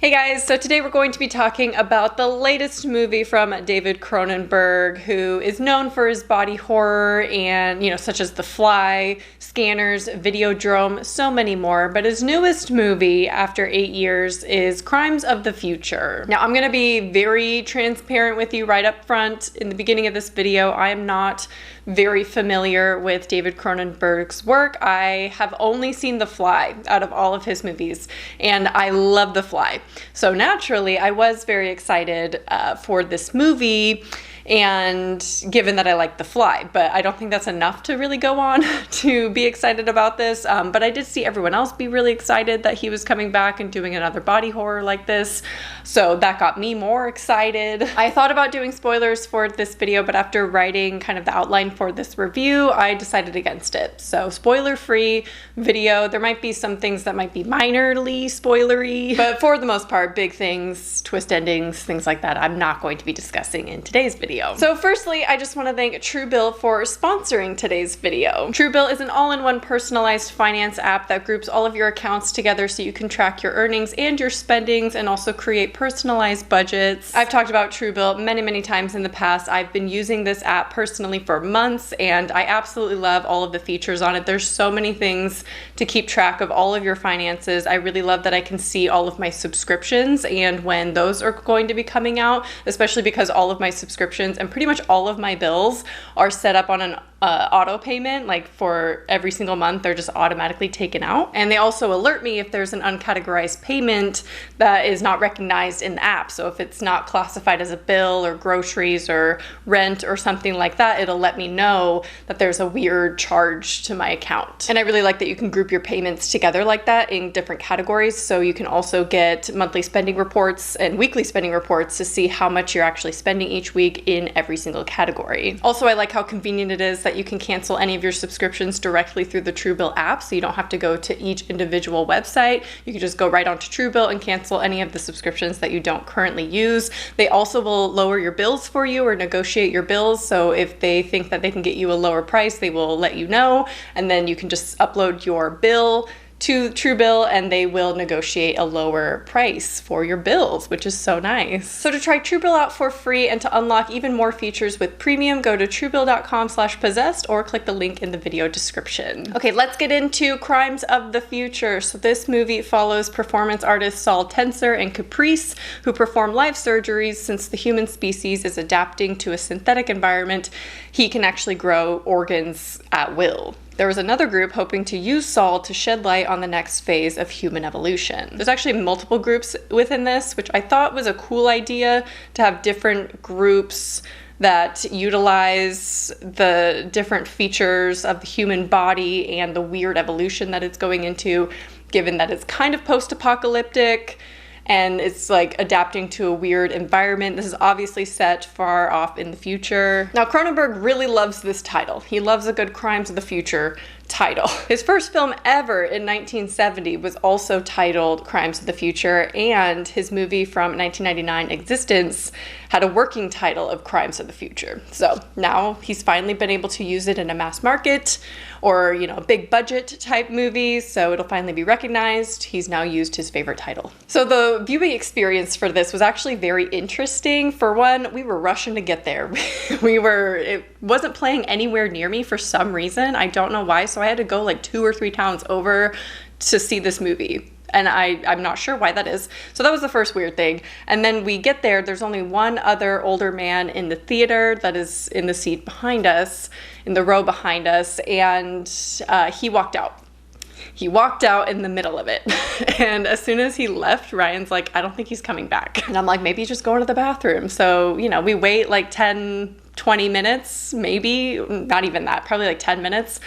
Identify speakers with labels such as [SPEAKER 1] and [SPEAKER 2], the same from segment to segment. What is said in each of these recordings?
[SPEAKER 1] Hey guys, so today we're going to be talking about the latest movie from David Cronenberg, who is known for his body horror and, such as The Fly, Scanners, Videodrome, so many more. But his newest movie after 8 years is Crimes of the Future. Now, I'm going to be very transparent with you right up front. In the beginning of this video, I am not very familiar with David Cronenberg's work. I have only seen The Fly out of all of his movies, and I love The Fly. So naturally, I was very excited for this movie, and given that I like The Fly, but I don't think that's enough to really go on to be excited about this. But I did see everyone else be really excited that he was coming back and doing another body horror like this. So that got me more excited. I thought about doing spoilers for this video, but after writing kind of the outline for this review, I decided against it. So spoiler-free video. There might be some things that might be minorly spoilery, but for the most part, big things, twist endings, things like that, I'm not going to be discussing in today's video. So firstly, I just want to thank Truebill for sponsoring today's video. Truebill is an all-in-one personalized finance app that groups all of your accounts together so you can track your earnings and your spendings and also create personalized budgets. I've talked about Truebill many times in the past. I've been using this app personally for months and I absolutely love all of the features on it. There's so many things to keep track of all of your finances. I really love that I can see all of my subscriptions and when those are going to be coming out, especially because all of my subscriptions and pretty much all of my bills are set up on an auto payment. Like for every single month, they're just automatically taken out. And they also alert me if there's an uncategorized payment that is not recognized in the app. So if it's not classified as a bill or groceries or rent or something like that, it'll let me know that there's a weird charge to my account. And I really like that you can group your payments together like that in different categories. So you can also get monthly spending reports and weekly spending reports to see how much you're actually spending each week in every single category. Also, I like how convenient it is that you can cancel any of your subscriptions directly through the Truebill app, so you don't have to go to each individual website. You can just go right onto Truebill and cancel any of the subscriptions that you don't currently use. They also will lower your bills for you or negotiate your bills, so if they think that they can get you a lower price, they will let you know, and then you can just upload your bill to Truebill and they will negotiate a lower price for your bills, which is so nice. So to try Truebill out for free and to unlock even more features with premium, go to truebill.com/possessed or click the link in the video description. Okay, let's get into Crimes of the Future. So this movie follows performance artists Saul Tenser and Caprice, who perform live surgeries. Since the human species is adapting to a synthetic environment, he can actually grow organs at will. There was another group hoping to use Saul to shed light on the next phase of human evolution. There's actually multiple groups within this, which I thought was a cool idea to have different groups that utilize the different features of the human body and the weird evolution that it's going into, given that it's kind of post-apocalyptic and it's like adapting to a weird environment. This is obviously set far off in the future. Now, Cronenberg really loves this title. He loves a good Crimes of the Future title. His first film ever in 1970 was also titled Crimes of the Future, and his movie from 1999, Existence, had a working title of Crimes of the Future. So now he's finally been able to use it in a mass market or, a big budget type movie, so it'll finally be recognized. He's now used his favorite title. So the viewing experience for this was actually very interesting. For one, we were rushing to get there. It wasn't playing anywhere near me for some reason. I don't know why, so I had to go like 2 or 3 towns over to see this movie. And I'm not sure why that is. So that was the first weird thing. And then we get there, there's only one other older man in the theater that is in the seat behind us, in the row behind us, and he walked out. He walked out in the middle of it. And as soon as he left, Ryan's like, I don't think he's coming back. And I'm like, maybe he's just going to the bathroom. So, we wait like 10-20 minutes, maybe, not even that, probably like 10 minutes.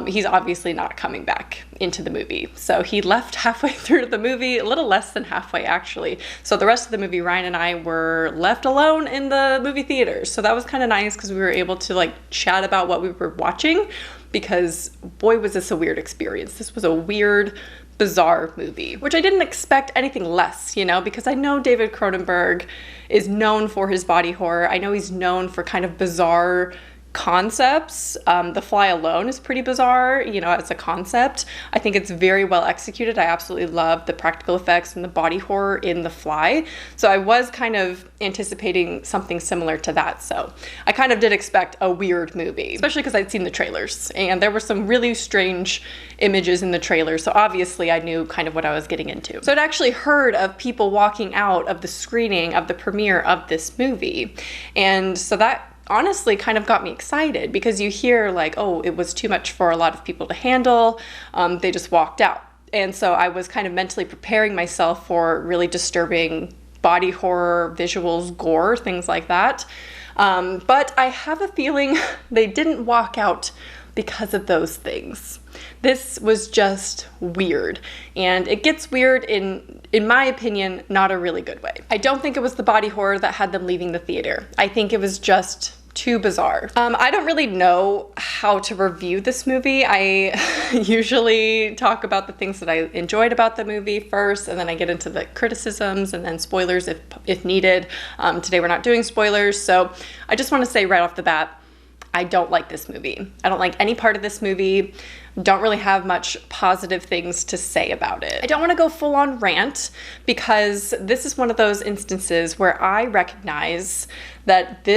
[SPEAKER 1] He's obviously not coming back into the movie. So he left halfway through the movie, a little less than halfway actually. So the rest of the movie, Ryan and I were left alone in the movie theater. So that was kind of nice because we were able to like chat about what we were watching, because boy, was this a weird experience. This was a weird, bizarre movie, which I didn't expect anything less, because I know David Cronenberg is known for his body horror. I know he's known for kind of bizarre concepts. The Fly alone is pretty bizarre, you know, as a concept. I think it's very well executed. I absolutely love the practical effects and the body horror in The Fly. So I was kind of anticipating something similar to that. So I kind of did expect a weird movie, especially because I'd seen the trailers and there were some really strange images in the trailer. So obviously I knew kind of what I was getting into. So I'd actually heard of people walking out of the screening of the premiere of this movie. And so that honestly kind of got me excited, because you hear like, oh, it was too much for a lot of people to handle. They just walked out. And so I was kind of mentally preparing myself for really disturbing body horror, visuals, gore, things like that. But I have a feeling they didn't walk out because of those things. This was just weird, and it gets weird in my opinion, not a really good way. I don't think it was the body horror that had them leaving the theater. I think it was just too bizarre. I don't really know how to review this movie. I usually talk about the things that I enjoyed about the movie first, and then I get into the criticisms and then spoilers if needed. Today we're not doing spoilers, so I just want to say right off the bat, I don't like this movie. I don't like any part of this movie. Don't really have much positive things to say about it. I don't want to go full on rant, because this is one of those instances where I recognize that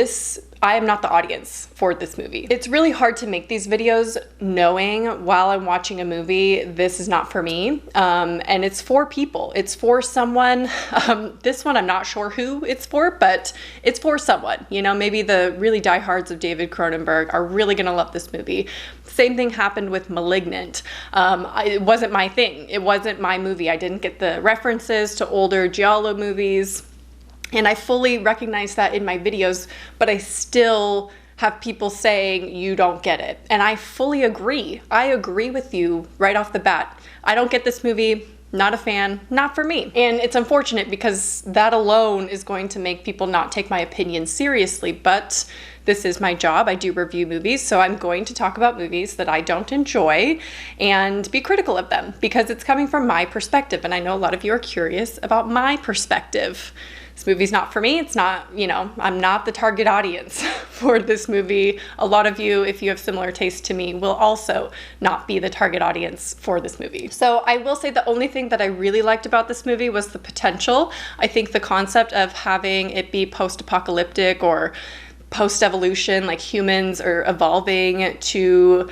[SPEAKER 1] I am not the audience for this movie. It's really hard to make these videos knowing while I'm watching a movie, this is not for me. And it's for people. It's for someone. This one, I'm not sure who it's for, but it's for someone. You know, maybe the really diehards of David Cronenberg are really gonna love this movie. Same thing happened with Malignant. It wasn't my thing. It wasn't my movie. I didn't get the references to older giallo movies. And I fully recognize that in my videos, but I still have people saying you don't get it. And I fully agree. I agree with you right off the bat. I don't get this movie, not a fan, not for me. And it's unfortunate, because that alone is going to make people not take my opinion seriously, but this is my job. I do review movies, so I'm going to talk about movies that I don't enjoy and be critical of them, because it's coming from my perspective. And I know a lot of you are curious about my perspective. This movie's not for me. It's not, you know, I'm not the target audience for this movie. A lot of you, if you have similar taste to me, will also not be the target audience for this movie. So I will say the only thing that I really liked about this movie was the potential. I think the concept of having it be post-apocalyptic or post-evolution, like humans are evolving to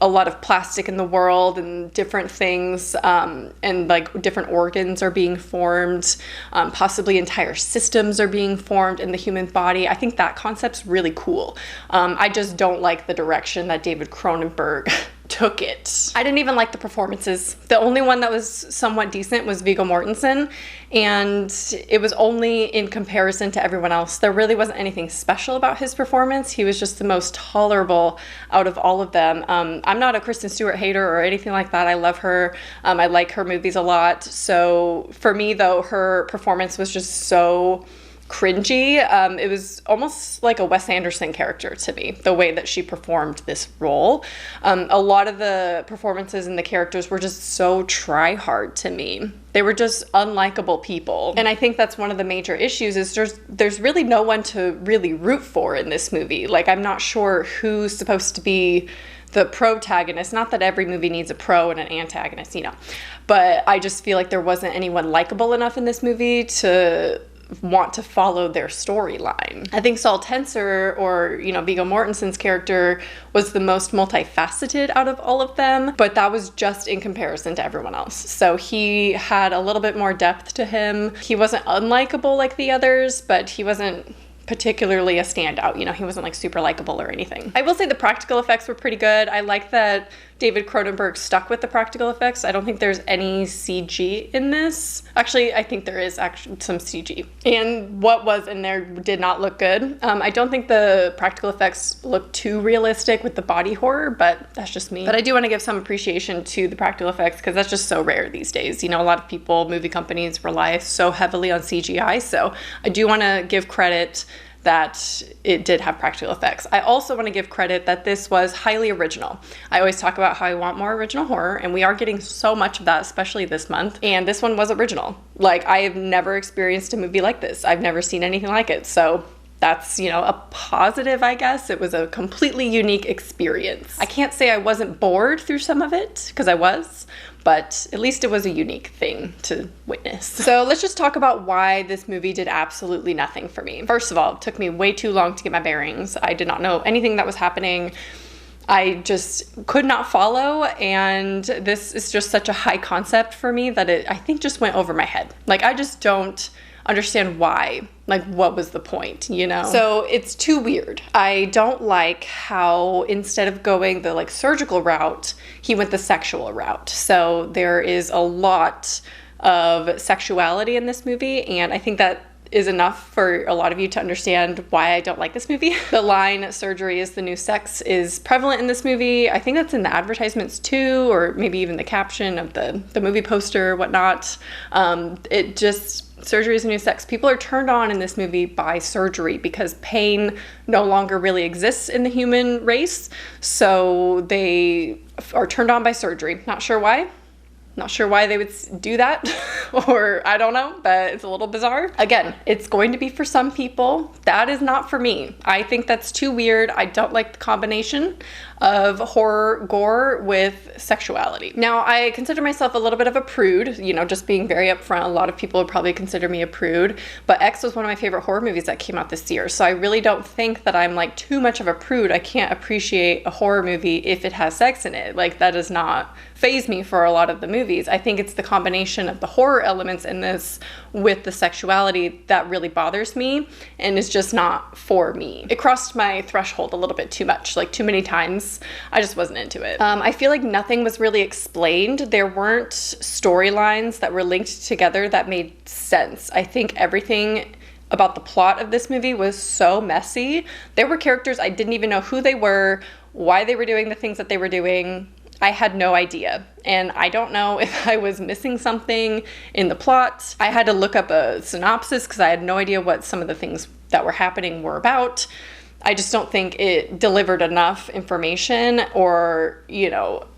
[SPEAKER 1] a lot of plastic in the world and different things, and like different organs are being formed, possibly entire systems are being formed in the human body. I think that concept's really cool. I just don't like the direction that David Cronenberg took it. I didn't even like the performances. The only one that was somewhat decent was Viggo Mortensen, and it was only in comparison to everyone else. There really wasn't anything special about his performance. He was just the most tolerable out of all of them. I'm not a Kristen Stewart hater or anything like that. I love her. I like her movies a lot. So for me though, her performance was just so cringy. It was almost like a Wes Anderson character to me, the way that she performed this role. A lot of the performances and the characters were just so try-hard to me. They were just unlikable people. And I think that's one of the major issues, is there's really no one to really root for in this movie. Like, I'm not sure who's supposed to be the protagonist. Not that every movie needs a pro and an antagonist, you know, but I just feel like there wasn't anyone likable enough in this movie to want to follow their storyline. I think Saul Tenser, or, you know, Viggo Mortensen's character, was the most multifaceted out of all of them, but that was just in comparison to everyone else. So he had a little bit more depth to him. He wasn't unlikable like the others, but he wasn't particularly a standout. You know, he wasn't like super likable or anything. I will say the practical effects were pretty good. I like that David Cronenberg stuck with the practical effects. I don't think there's any CG in this. Actually, I think there is actually some CG. And what was in there did not look good. I don't think the practical effects look too realistic with the body horror, but that's just me. But I do want to give some appreciation to the practical effects, because that's just so rare these days. You know, a lot of people, movie companies, rely so heavily on CGI. So I do want to give credit that it did have practical effects. I also want to give credit that this was highly original. I always talk about how I want more original horror, and we are getting so much of that, especially this month. And this one was original. Like, I have never experienced a movie like this. I've never seen anything like it. So that's, a positive, I guess. It was a completely unique experience. I can't say I wasn't bored through some of it, because I was, but at least it was a unique thing to witness. So let's just talk about why this movie did absolutely nothing for me. First of all, it took me way too long to get my bearings. I did not know anything that was happening. I just could not follow, and this is just such a high concept for me that it, I think, just went over my head. Like, I just don't understand why. Like, what was the point, So it's too weird. I don't like how instead of going the surgical route, he went the sexual route. So there is a lot of sexuality in this movie, and I think that is enough for a lot of you to understand why I don't like this movie. The line, surgery is the new sex, is prevalent in this movie. I think that's in the advertisements too, or maybe even the caption of the movie poster or whatnot. Surgery is the new sex. People are turned on in this movie by surgery because pain no longer really exists in the human race. So they are turned on by surgery. Not sure why. Not sure why they would do that, or I don't know, but it's a little bizarre. Again, it's going to be for some people. That is not for me. I think that's too weird. I don't like the combination of horror gore with sexuality. Now, I consider myself a little bit of a prude, just being very upfront. A lot of people would probably consider me a prude, but X was one of my favorite horror movies that came out this year. So I really don't think that I'm too much of a prude. I can't appreciate a horror movie if it has sex in it. That does not faze me for a lot of the movies. I think it's the combination of the horror elements in this with the sexuality that really bothers me and is just not for me. It crossed my threshold a little bit too much, too many times. I just wasn't into it. I feel like nothing was really explained. There weren't storylines that were linked together that made sense. I think everything about the plot of this movie was so messy. There were characters I didn't even know who they were, why they were doing the things that they were doing. I had no idea, and I don't know if I was missing something in the plot. I had to look up a synopsis because I had no idea what some of the things that were happening were about. I just don't think it delivered enough information or,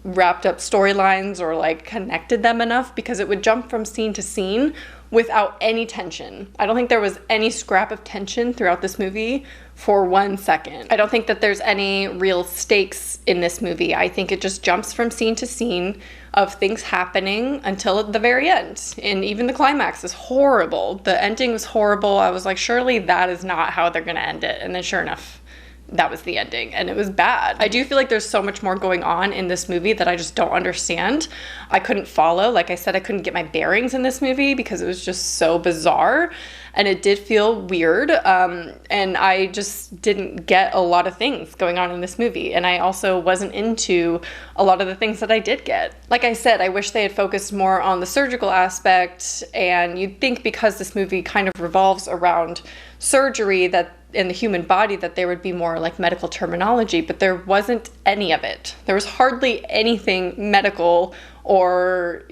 [SPEAKER 1] wrapped up storylines or connected them enough, because it would jump from scene to scene without any tension. I don't think there was any scrap of tension throughout this movie for 1 second. I don't think that there's any real stakes in this movie. I think it just jumps from scene to scene of things happening until the very end. And even the climax is horrible. The ending was horrible. I was like, surely that is not how they're gonna end it. And then sure enough, that was the ending, and it was bad. I do feel like there's so much more going on in this movie that I just don't understand. I couldn't follow. Like I said, I couldn't get my bearings in this movie because it was just so bizarre, and it did feel weird, and I just didn't get a lot of things going on in this movie, and I also wasn't into a lot of the things that I did get. Like I said, I wish they had focused more on the surgical aspect, and you'd think because this movie kind of revolves around surgery that in the human body that there would be more medical terminology, but there wasn't any of it. There was hardly anything medical or,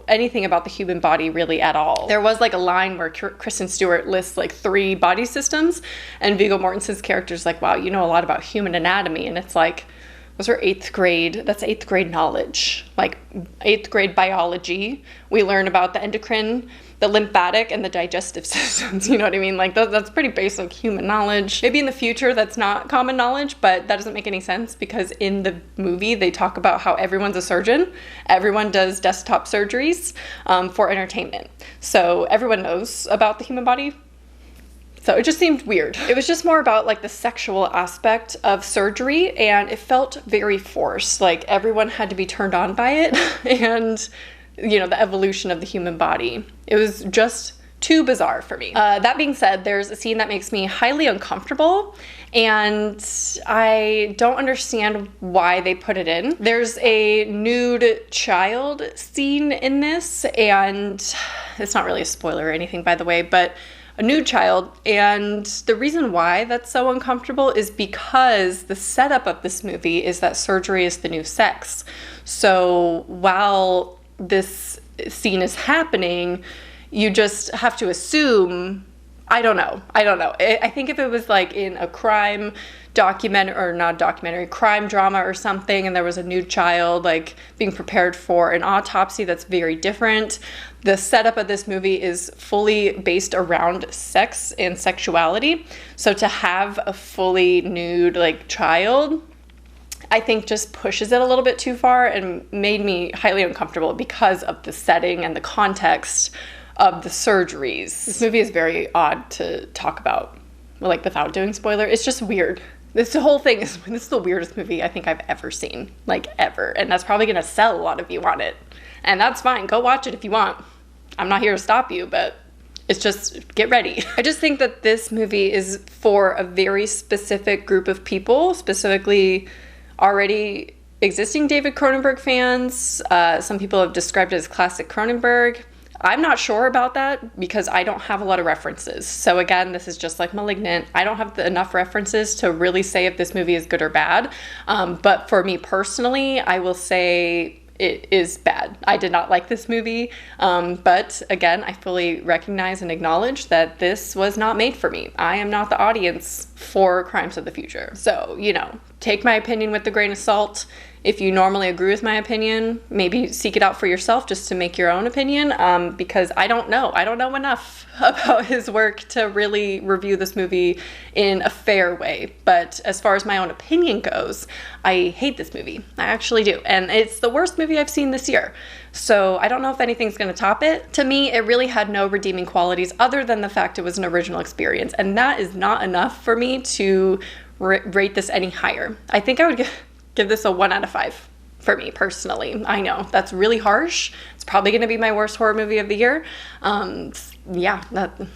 [SPEAKER 1] anything about the human body really at all. There was a line where Kristen Stewart lists 3 body systems, and Viggo Mortensen's character's wow, you know a lot about human anatomy, and it's those are 8th grade, that's 8th grade knowledge. 8th grade biology, we learn about the endocrine, the lymphatic, and the digestive systems, you know what I mean? That's pretty basic human knowledge. Maybe in the future that's not common knowledge, but that doesn't make any sense because in the movie they talk about how everyone's a surgeon. Everyone does desktop surgeries for entertainment. So everyone knows about the human body. So it just seemed weird. It was just more about the sexual aspect of surgery, and it felt very forced. Everyone had to be turned on by it and the evolution of the human body. It was just too bizarre for me. That being said, there's a scene that makes me highly uncomfortable, and I don't understand why they put it in. There's a nude child scene in this, and it's not really a spoiler or anything, by the way, but a nude child, and the reason why that's so uncomfortable is because the setup of this movie is that surgery is the new sex. So while this scene is happening, you just have to assume, I don't know. I think if it was in a crime documentary, or not documentary, crime drama or something, and there was a nude child being prepared for an autopsy, that's very different. The setup of this movie is fully based around sex and sexuality. So to have a fully nude like child, I think just pushes it a little bit too far and made me highly uncomfortable because of the setting and the context of the surgeries. This movie is very odd to talk about, like, without doing spoiler. It's just weird. This whole thing this is the weirdest movie I think I've ever seen, like, ever. And that's probably gonna sell a lot of you on it. And that's fine. Go watch it if you want. I'm not here to stop you, but it's just, get ready. I just think that this movie is for a very specific group of people, specifically already existing David Cronenberg fans. Some people have described it as classic Cronenberg. I'm not sure about that because I don't have a lot of references. So again, this is just like Malignant. I don't have enough references to really say if this movie is good or bad. But for me personally, I will say it is bad. I did not like this movie. But again, I fully recognize and acknowledge that this was not made for me. I am not the audience for Crimes of the Future. So, you know, take my opinion with a grain of salt. If you normally agree with my opinion, maybe seek it out for yourself just to make your own opinion, because I don't know. I don't know enough about his work to really review this movie in a fair way. But as far as my own opinion goes, I hate this movie. I actually do. And it's the worst movie I've seen this year. So I don't know if anything's going to top it. To me, it really had no redeeming qualities other than the fact it was an original experience. And that is not enough for me to rate this any higher. I think I would give this a 1 out of 5 for me personally. I know that's really harsh. It's probably going to be my worst horror movie of the year. Yeah,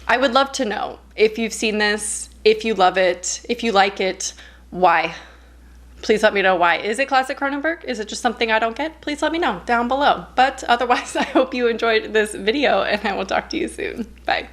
[SPEAKER 1] I would love to know if you've seen this, if you love it, if you like it, why. Please let me know why. Is it classic Cronenberg? Is it just something I don't get? Please let me know down below. But otherwise, I hope you enjoyed this video and I will talk to you soon. Bye.